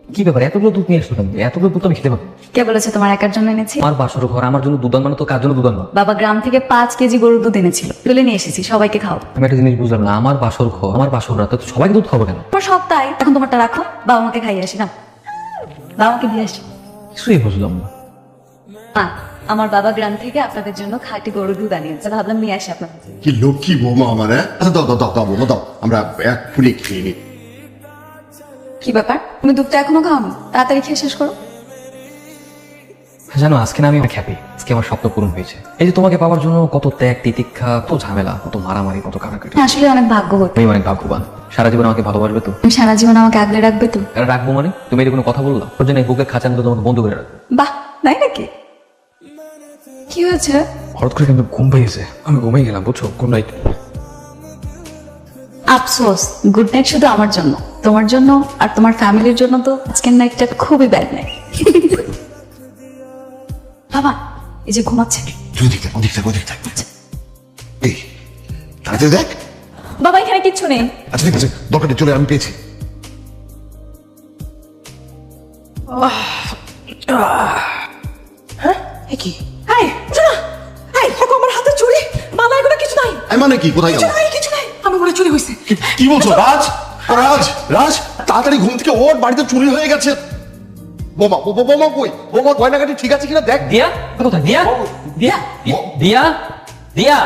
কি ব্যাপার এতগুলো দুধ নিয়ে আসছো? এতগুলো দুধ আমি খেতে পারবো? কে বলেছে তোমার একার জন্য এনেছি? আমার বাসর ঘর, আমার জন্য দুধ আনবা না তো কার জন্য দুধ আনবা? বাবা গ্রাম থেকে 5 কেজি গরুর দুধ এনেছিল, তুলে নিয়ে এসেছি, সবাইকে খাও। আমি একটা জিনিস বুঝলাম না, আমার বাসর ঘর, আমার বাসর রাত, তো সবাইকে দুধ খাবো কেন? তোমার সব তাই, এখন তোমারটা রাখো, বাবা মাকে খাইয়ে আসি না, বাবাকে দিয়ে আসি। কিছুই বুঝলাম না। মা, আমার বাবা গ্রাম থেকে আপনাদের জন্য খাঁটি গরুর দুধ আনিয়েছে, ভাবলাম নিয়ে আসি আপনাদের। কি লক্ষ্মী বৌমা আমার, হ্যাঁ? আচ্ছা দাও দাও দাও দাও বৌমা দাও, আমরা এক ফুলে খেয়ে নিই। কি ব্যাপার, তুমি দুধটা এখনো খাওনি? তাড়াতাড়ি খেয়ে শেষ করো। জানো আজকে না আমি অনেক হ্যাপি, আজকে আমার স্বপ্ন পূরণ হয়েছে। এই যে তোমাকে পাওয়ার জন্য কত ত্যাগ তিতিক্ষা, কত ঝামেলা, কত মারামারি, কত কাটাকাটি। আসলে অনেক ভাগ্যবতী। আমি অনেক ভাগ্যবান। সারা জীবন আমাকে ভালোবাসবে তো? তুমি সারা জীবন আমাকে আগলে রাখবে তো? আর রাখবো মানে? তুমি এটা কোনো কথা বললা? ওর জন্য এই বুকের খাঁচার মধ্যে তোমাকে বন্ধ করে রাখবো। বাহ, তাই নাকি? কি হয়েছে? হঠাৎ করে কিন্তু ঘুম পেয়েছে, আমি ঘুমিয়ে গেলাম, বুঝছো? Good night. আফসোস, গুড নাইট শুধু আমার জন্য, তোমার জন্য আর তোমার ফ্যামিলির জন্য তো আজকের নাইটটা খুবই ব্যাড নাইট। বাবা, এই যে ঘুমাচ্ছে। তুই ওদিক থাক, ওদিক থাক, ওদিক থাক। এই তাড়াতাড়ি দেখ। বাবা এখানে কিচ্ছু নেই। আচ্ছা ঠিক আছে, দরকারটা চলে আমি পেয়েছি। কি এই শোনো, এই দেখো আমার হাতে চুড়ি, মালা, এগুলো কিছু নাই। এই মানে কি, কোথায় গেল? কিছু নাই, কিছু নাই, আমি বলে চুরি হয়েছে। কি বলছো রাজ? রাজ রাজ তাড়াতাড়ি ঘুম থেকে ওর, বাড়িতে চুরি হয়ে গেছে। বোমা বোমা কই? বোমা গয়নাগাটি ঠিক আছে কিনা দেখ। দিয়া কোথায়? দিয়া দিয়া দিয়া দিয়া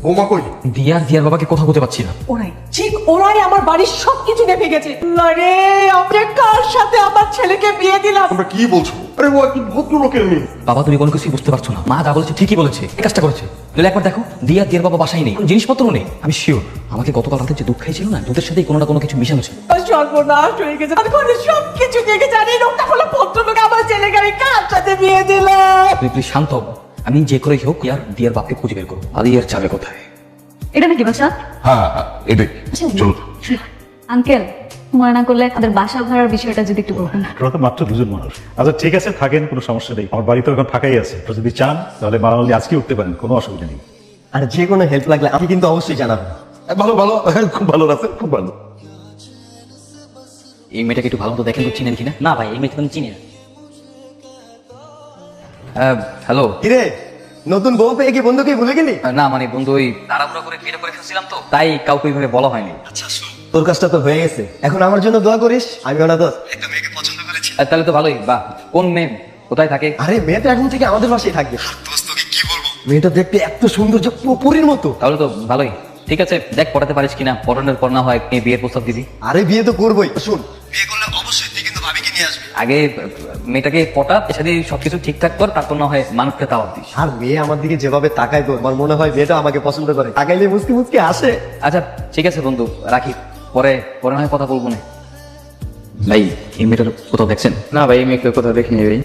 বোমা কই? দিয়ার বাবাকে কোথাও করতে পারছি না। ওরাই ঠিক, ওরাই আমার বাড়ির সবকিছু নেপে গেছে। আরে আপনি কার সাথে আমার ছেলেকে বিয়ে দিলাম? তোমরা কি বলছো? আরে ও একটু ভদ্রলোকের মেয়ে। বাবা তুমি কোনো কিছুই বুঝতে পারছো না, মা যা বলেছে ঠিকই বলেছে, এই কাজটা করেছে। তাহলে একবার দেখো, দিয়ার বাবা বাসায় নেই, কোনো জিনিসপত্র নেই। আমি শিওর আমাকে গতকাল রাতে যে দুধ খাইছিল না, দুধের সাথেই কোনো না কোনো কিছু মিশানো ছিল। সর্বনাশ হয়ে গেছে, আমি ঘরে সবকিছু দেখে জানি লোকটা হলো ভদ্রলোক, আমার ছেলেকে আমি কার সাথে বিয়ে দিলাম? তুমি প্লিজ শান্ত হও, আমি যে করে হোক দিয়ার বাপকে খুঁজে বের করবো। দিয়ার যাবে কোথায়? এটা নাকি বাসা? হ্যাঁ এটাই, চলো। আঙ্কেল, মনে না করলে আমাদের বাসা ভাড়ার বিষয়টা যদি একটু বলবেন। তোরা তো মাত্র দুজন মানুষ। আচ্ছা ঠিক আছে, থাকেন, কোনো সমস্যা নেই। আমার বাড়ি তো এখন ফাঁকাই আছে, তো যদি চান তাহলে মারামারি আজকে উঠতে পারেন, কোনো অসুবিধা নেই। আর যে কোনো হেল্প লাগলে আমি কিন্তু অবশ্যই জানাবো। ভালো ভালো, খুব ভালো আছে, খুব ভালো। এই মেয়েটাকে একটু ভালো মতো দেখেন তো, চিনেন কিনা? না ভাই, এই মেয়েকে আমি চিনি না। হ্যালো। কিরে, নতুন বউ পেয়ে কি বন্ধুকে ভুলে গেলি? না মানে বন্ধু, ওই তাড়াহুড়া করে বিয়ে করে ফেলছিলাম তো, তাই কাউকে ওইভাবে বলা হয়নি। তোর কাজটা তো হয়ে গেছে, এখন আমার জন্য দোয়া করিস। আমি ওনা তো একটা মেয়েকে পছন্দ করেছি। তাহলে তো ভালোই। বাহ, কোন মেয়ে, কোথায় থাকে? আরে মেয়েটা এখন থেকে আমাদের বাসায় থাকবে। তোকে কি বলবো, মেয়েটা দেখতে এত সুন্দর যে পুরীর মতো। তাহলে তো ভালোই। ঠিক আছে, দেখ পড়াতে পারিস কিনা, পড়ানোর পর না হয় মেয়ে বিয়ের প্রস্তাব দিবি। আরে বিয়ে তো করবোই, শুন, বিয়ে করলে অবশ্যই তুই কিন্তু ভাবিকে নিয়ে আসবি। আগে মেয়েটাকে পটা, এর সাথে সবকিছু ঠিকঠাক কর, তারপর না হয় মানুষকে তাওয়াত দিস। আর মেয়ে আমার দিকে যেভাবে তাকায়, তো আমার মনে হয় মেয়েটা আমাকে পছন্দ করে। তাকাইলে মুসকি মুসকি আসে। আচ্ছা ঠিক আছে বন্ধু, রাখি, পরে পরে না হয় কথা বলবো না। ভাই এই মেয়েটার কোথাও দেখছেন? না ভাই, এই মেয়েকে কোথাও দেখিনি ভাই।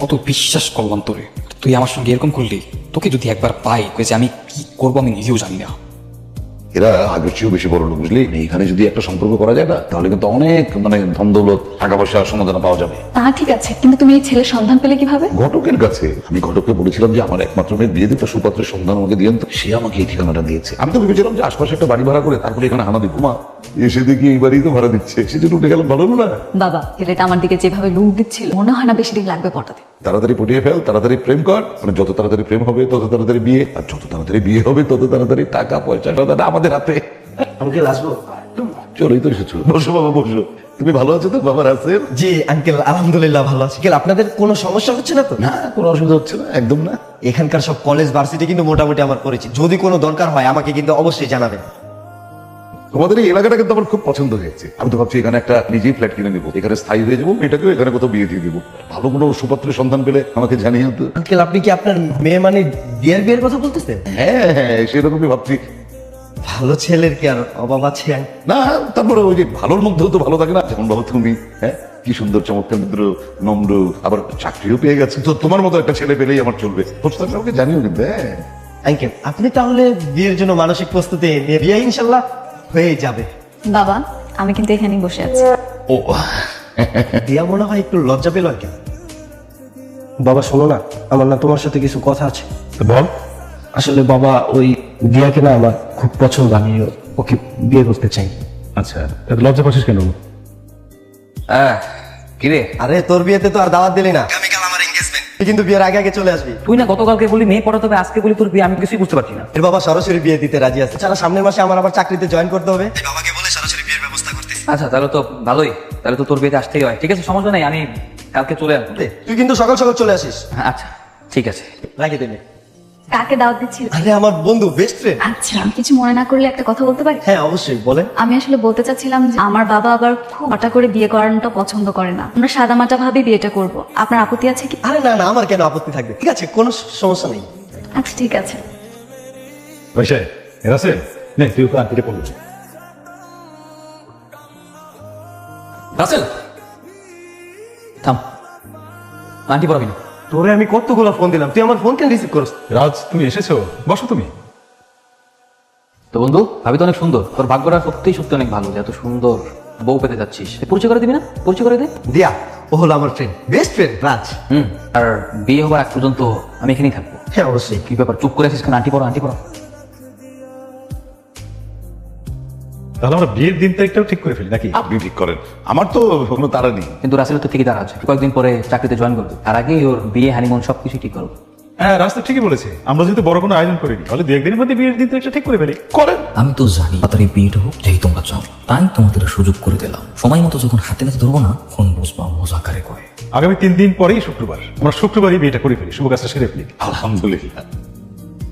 কত বিশ্বাস করলাম তোরে, তুই আমার সঙ্গে এরকম করলি। তোকে যদি একবার পাই, কই যে আমি কি করবো আমি নিজেও জানি না। এরা আগের চেয়েও বেশি বড় লোক, বুঝলি? এখানে যদি একটা সম্পর্ক করা যায় না, তাহলে কিন্তু অনেক ধন দৌলত, টাকা পয়সা সমাধান পাওয়া যাবে। তা ঠিক আছে, কিন্তু তুমি এই ছেলের সন্ধান পেলে কিভাবে? ঘটকের কাছে আমি ঘটককে বলেছিলাম যে আমার একমাত্র মেয়ের বিয়ে দিতে সুপাত্রের সন্ধান আমাকে দিয়েন, তো সে আমাকে এই ঠিকানাটা দিয়েছে। আমি তো ভেবেছিলাম যে আশপাশে একটা বাড়ি ভাড়া করে তারপরে এখানে হানা দিব। মা এসে দেখি এই বাড়ি তো ভাড়া দিচ্ছে, সেজন্য উঠে গেলাম। ভালো না? বাবা, ছেলেটা আমার দিকে যেভাবে লুক দিচ্ছিল, মনে হয় না বেশি দিন লাগবে পটাতে। তাড়াতাড়ি পটিয়ে ফেল, তাড়াতাড়ি প্রেম কর। যত তাড়াতাড়ি প্রেম হবে তত তাড়াতাড়ি বিয়ে, আর যত তাড়াতাড়ি বিয়ে হবে তত তাড়াতাড়ি টাকা পয়সা কথাটা আমাদের হাতে। আঙ্কেল আসবো? চলোই তো এসেছো, বসো বাবা বসো। তুমি ভালো আছো তো? বাবার আছেন? জি আঙ্কেল, আলহামদুলিল্লাহ ভালো আছি। আঙ্কেল আপনাদের কোনো সমস্যা হচ্ছে না তো? না, কোনো অসুবিধা হচ্ছে না, একদম না। এখানকার সব কলেজ ভার্সিটি কিন্তু মোটামুটি আমার পরিচিত। যদি কোনো দরকার হয় আমাকে কিন্তু অবশ্যই জানাবেন। তোমাদের এই এলাকাটা কিন্তু আমার খুব পছন্দ হয়েছে। আমি তো ভাবছি এখানে একটা নিজেই ফ্ল্যাট কিনে নেবো, এখানে স্থায়ী হয়ে যাবো, মেয়েটাকেও এখানে কোথাও বিয়ে দিয়ে দিবো। ভালো কোনো সুপাত্রের সন্ধান পেলে আমাকে জানিয়ে তো। আঙ্কেল আপনি কি আপনার মেয়ে মানে বিয়ের কথা বলতেছেন? হ্যাঁ হ্যাঁ, সেরকমই ভাবছি। ভালো ছেলের কি আর অভাব আছে? না, তারপরে ওই যে ভালোর মধ্যেও তো ভালো থাকে না, যেমন বাবা তুমি। হ্যাঁ, কি সুন্দর চমৎকার মিত্র, নম্র, আবার চাকরিও পেয়ে গেছে। তো তোমার মতো একটা ছেলে পেলেই আমার চলবে। প্রস্তাব আমাকে জানিও কিন্তু। হ্যাঁ আঙ্কেল আপনি তাহলে বিয়ের জন্য মানসিক প্রস্তুতি নিয়ে, বিয়ে ইনশাল্লাহ হয়ে যাবে। বাবা, আমি কিন্তু এখানেই বসে আছি। ও দিয়া মনে হয় একটু লজ্জা পেল আর কি। বাবা শোনো না, আমার না তোমার সাথে কিছু কথা আছে। বল। আসলে বাবা, ওই দিয়াকে না আমার খুব পছন্দ, আমি ওকে বিয়ে করতে চাই। আচ্ছা, এত লজ্জা পাচ্ছিস কেন? কিরে আরে তোর বিয়েতে তো আর দাওয়াত দিলি না, আগামীকাল আমার এনগেজমেন্ট, তুই কিন্তু বিয়ের আগে আগে চলে আসবি। তুই না গতকালকে বলি মেয়ে পড়াতে হবে, আজকে বলি তোর বিয়ে, আমি কিছুই বুঝতে পারছি না। এর বাবা সরাসরি বিয়ে দিতে রাজি আছে, ছাড়া সামনের মাসে আমার আবার চাকরিতে জয়েন করতে হবে, তাই বাবাকে বলে সরাসরি বিয়ের ব্যবস্থা করতেছি। আচ্ছা তাহলে তো ভালোই, তাহলে তো তোর বিয়েতে আসতেই হয়। ঠিক আছে, সমস্যা নেই, আমি কালকে চলে আসবো। তুই কিন্তু সকাল সকাল চলে আসিস। আচ্ছা ঠিক আছে। রাখি দিলে। কাকে দাওয়াত দিচ্ছিল? আরে আমার বন্ধু, বেস্ট ফ্রেন্ড। আচ্ছা, কিছু মনে না করলে একটা কথা বলতে পারি? হ্যাঁ অবশ্যই, বলেন। আমি আসলে বলতে চাচ্ছিলাম যে আমার বাবা আবার খুব হঠাৎ করে বিয়ে করানোটা পছন্দ করে না। আমরা সাদামাটা ভাবে বিয়েটা করব। আপনার আপত্তি আছে কি? আরে না না, আমার কেন আপত্তি থাকবে, ঠিক আছে, কোনো সমস্যা নেই। আচ্ছা ঠিক আছে। ভাইসাই এরা আছে নে, তুই তো আন্টিকে বলবি। রাসেল থাম, আন্টি পড়াবি না। তোরে আমি কতগুলো ফোন দিলাম, তুই আমার ফোন কেন রিসিভ করছ? রাজ তুমি এসেছো, বসো তুমি। তো বন্ধু, ভাবি তো অনেক সুন্দর, তোর ভাগ্যটা সত্যি সত্যি অনেক ভালো যে এত সুন্দর বউ পেতে যাচ্ছিস। পরিচয় করে দিবি না? পরিচয় করে দে। দিয়া, ও হলো আমার ফ্রেন্ড, বেস্ট ফ্রেন্ড রাজ। আর বিয়ে হবার আগ পর্যন্ত আমি এখানেই থাকবো। হ্যাঁ অবশ্যই। কি ব্যাপার, চুপ করে আছিস কেন? আন্টি পড়া, আন্টি পড়া। তাহলে আমরা বিয়ের দিন তারিখটাও ঠিক করে ফেলি নাকি? আপনি ঠিক করেন, আমার তো কোনো তাড়া নেই। কিন্তু রাসেলের তো ঠিকই দাঁড়া আছে, কয়েকদিন পরে চাকরিতে জয়েন করবে, তার আগেই ওর বিয়ে, হানিমুন সবকিছু ঠিক করবো। হ্যাঁ রাস্তা ঠিকই বলেছে, আমরা যেহেতু বড় কোনো আয়োজন করিনি, তাহলে দু একদিনের মধ্যে বিয়ের দিন তারিখটা ঠিক করে ফেলি। করেন। আমি তো জানি তাড়াতাড়ি বিয়েটা হোক, যেই তোমরা চাও, তাই তোমাদের সুযোগ করে দিলাম। সময় মতো যখন হাতে নাতে ধরবো না, ফোন বুঝবা মজা কারে কয়। আগামী 3 দিন পরেই শুক্রবার, আমরা শুক্রবারই বিয়েটা করে ফেলি, শুভ কাজটা সেরে ফেলি। আলহামদুলিল্লাহ।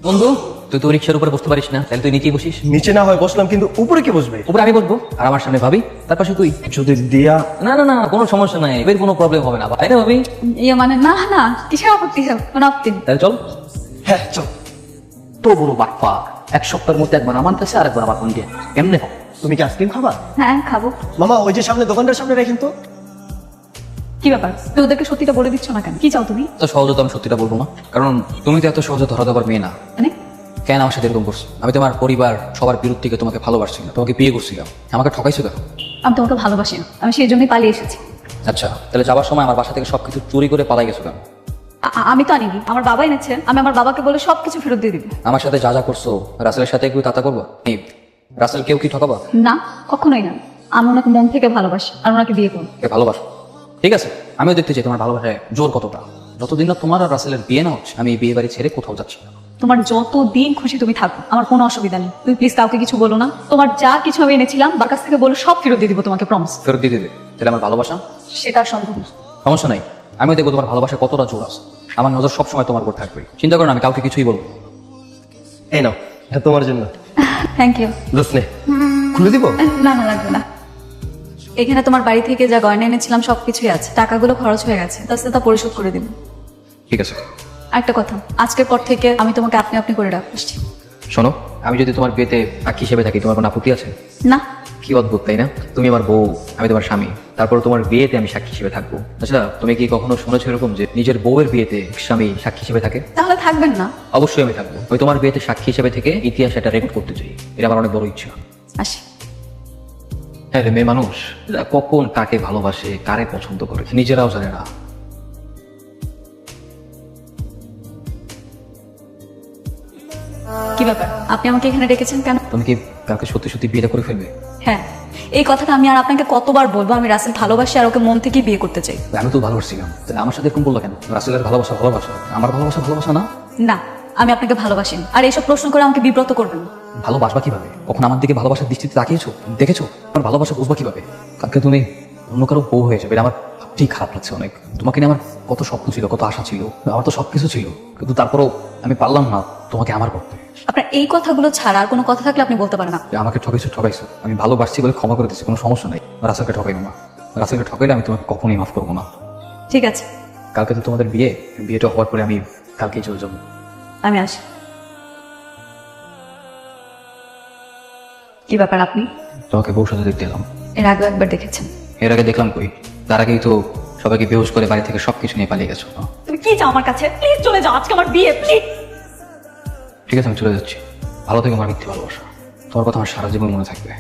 বন্ধু, তুই তো রিক্সার উপরে বসতে পারিস না, তাহলে তুই নিচেই বসিস। নিচে না হয় বসলাম, কিন্তু উপরে কে বসবে? উপরে আমি বসবো, আর আমার সামনে ভাবি, তার পাশে তুই। যদি দিয়া। না না না, কোনো সমস্যা নাই, এবার কোনো প্রবলেম হবে না, তাই না ভাবি? ইয়ে মানে না না, কিসের আপত্তি হবে? কোনো আপত্তি নেই। তাহলে চল। হ্যাঁ চল। তো বড় বাটপা, এক সপ্তাহের মধ্যে একবার আমার কাছে আর একবার আমার কোনকে কেমনে হবে? তুমি কি আইসক্রিম খাবা? হ্যাঁ খাবো। মামা ওই যে সামনে দোকানটার সামনে রাখেন তো। কি ব্যাপার, তুই ওদেরকে সত্যিটা বলে দিচ্ছ না কেন? কি চাও তুমি? তো সহজে তো আমি সত্যিটা বলবো না, কারণ তুমি তো এত সহজে ধরা দেবার মেয়ে না। মানে কেন আমার সাথে এরকম করছো? আমি তোমার পরিবার সবার বিরুদ্ধে থেকে তোমাকে ভালোবাসছিলাম, তোমাকে বিয়ে করছিলাম, আমাকে ঠকাইছো কেন? আমি তোমাকে ভালোবাসি না, আমি সেই জন্যই পালিয়ে এসেছি। আচ্ছা, তাহলে যাবার সময় আমার বাসা থেকে সবকিছু চুরি করে পালাই গেছো কেন? আমি তো আনিনি, আমার বাবা এনেছে। আমি আমার বাবাকে বলে সবকিছু ফেরত দিয়ে দিবি। আমার সাথে যা যা করছো, রাসেলের সাথে একটু তাতা করবো? এই রাসেল কেউ কি ঠকাবা? না, কখনোই না। আমি ওনাকে মন থেকে ভালোবাসি আর ওনাকে বিয়ে করবো। কে ভালোবাসো? ঠিক আছে, আমিও দেখতে চাই তোমার ভালোবাসায় জোর কতটা। যতদিন না তোমার আর রাসেলের বিয়ে না হচ্ছে, আমি এই বিয়ে বাড়ি ছেড়ে কোথাও যাচ্ছি না। তোমার যত দিন খুশি তুমি থাকো, আমার কোনো অসুবিধা নেই। তুমি প্লিজ কাউকে কিছু বলো না। তোমার যা কিছু আমি এনেছিলাম বার কাছ থেকে বলে সব ফেরত দিয়ে দিব তোমাকে, প্রমিস। ফেরত দিয়ে দেবে? তাহলে আমার ভালোবাসা? সেটা আর সম্ভব না। সমস্যা নাই, আমিও দেখবো তোমার ভালোবাসা কতটা জোর আছে। আমার নজর সবসময় তোমার উপর থাকবে, চিন্তা করো না, আমি কাউকে কিছুই বলবো। এই নাও, এটা তোমার জন্য। Thank you. দোস্ত খুলে দিব? না না, লাগবে না। এখানে তোমার বাড়ি থেকে যা গয়না এনেছিলাম সবকিছুই আছে, টাকাগুলো খরচ হয়ে গেছে, তা পরিশোধ করে দিব। ঠিক আছে। একটা কথা, আজকের পর থেকে আমি তোমাকে আপনি আপনি করে রাখছি। শোনো, আমি যদি তোমার বিয়েতে সাক্ষী হিসেবে থাকি, তোমার কোনো আপত্তি আছে? না। কি অদ্ভুত তাই না? তুমি আমার বউ, আমি তোমার স্বামী, তারপর তোমার বিয়েতে আমি সাক্ষী হিসেবে থাকবো। আচ্ছা, তুমি কি কখনো শুনেছো এরকম যে নিজের বউয়ের বিয়েতে স্বামী সাক্ষী হিসেবে থাকে? তাহলে থাকবেন না? অবশ্যই আমি থাকবো। আমি তোমার বিয়েতে সাক্ষী হিসেবে থেকে ইতিহাস এটা রেকর্ড করতে চাই, এটা আমার অনেক বড় ইচ্ছা। আসি। হ্যাঁ রে, মেয়ে মানুষ এরা কখন কাকে ভালোবাসে, কারে পছন্দ করে নিজেরাও জানে না। কি ব্যাপার, আপনি আমাকে এখানে ডেকেছেন কেন? তুমি কি কালকে সত্যি সত্যি বিয়েটা করে ফেলবে? হ্যাঁ, এই কথাটা আমি আর আপনাকে কতবার বলবো? আমি রাসেল ভালোবাসি আর ওকে মন থেকে বিয়ে করতে চাই। আমি তো ভালোবাসছিলাম, তাহলে আমার সাথে এরকম বললো কেন? রাসেলের ভালোবাসা ভালোবাসা, আমার ভালোবাসা ভালোবাসা না? না, আমি আপনাকে ভালোবাসি না। আর এইসব প্রশ্ন করে আমাকে বিব্রত করবেন না। ভালোবাসবা কিভাবে? কখন আমার দিকে ভালোবাসার দৃষ্টিতে তাকিয়েছো, দেখেছো? আমার ভালোবাসা বুঝবা কিভাবে? কালকে তুমি অন্য কারো বউ হয়ে যাবে, এটা আমার ঠিক খারাপ লাগছে অনেক। তোমাকে নিয়ে আমার কত স্বপ্ন ছিল, কত আশা ছিল, আমার তো সবকিছু ছিল, কিন্তু তারপরও আমি পারলাম না তোমাকে আমার করতে। আপনার এই কথাগুলো ছাড়া আর কোনো কথা থাকলে আপনি বলতে পারেন না। আমাকে ঠকাইছো, আমি ভালোবাসছি বলে ক্ষমা করে দিচ্ছি, কোনো সমস্যা নেই। রাসেলকে ঠকাইবো না, রাসেলকে ঠকাইলে আমি তোমাকে কখনোই মাফ করবো না। ঠিক আছে, কালকে তো তোমাদের বিয়েটা হওয়ার পরে আমি কালকেই চলে যাবো। আমি আসি। কি ব্যাপার, আপনি? তোমাকে বউর সাথে দেখতে এলাম। এর আগে একবার দেখেছেন? এর আগে দেখলাম কই? তার আগেই তো সবাইকে বেহুশ করে বাড়ি থেকে সবকিছু নিয়ে পালিয়ে গেছো। তুমি কি চাও আমার কাছে? প্লিজ চলে যাও, আজকে আমার বিয়ে, প্লিজ। ঠিক আছে, আমি চলে যাচ্ছি। ভালো থেকে আমার মিথ্যে ভালোবাসা, তোমার কথা আমার সারা জীবন মনে থাকবে।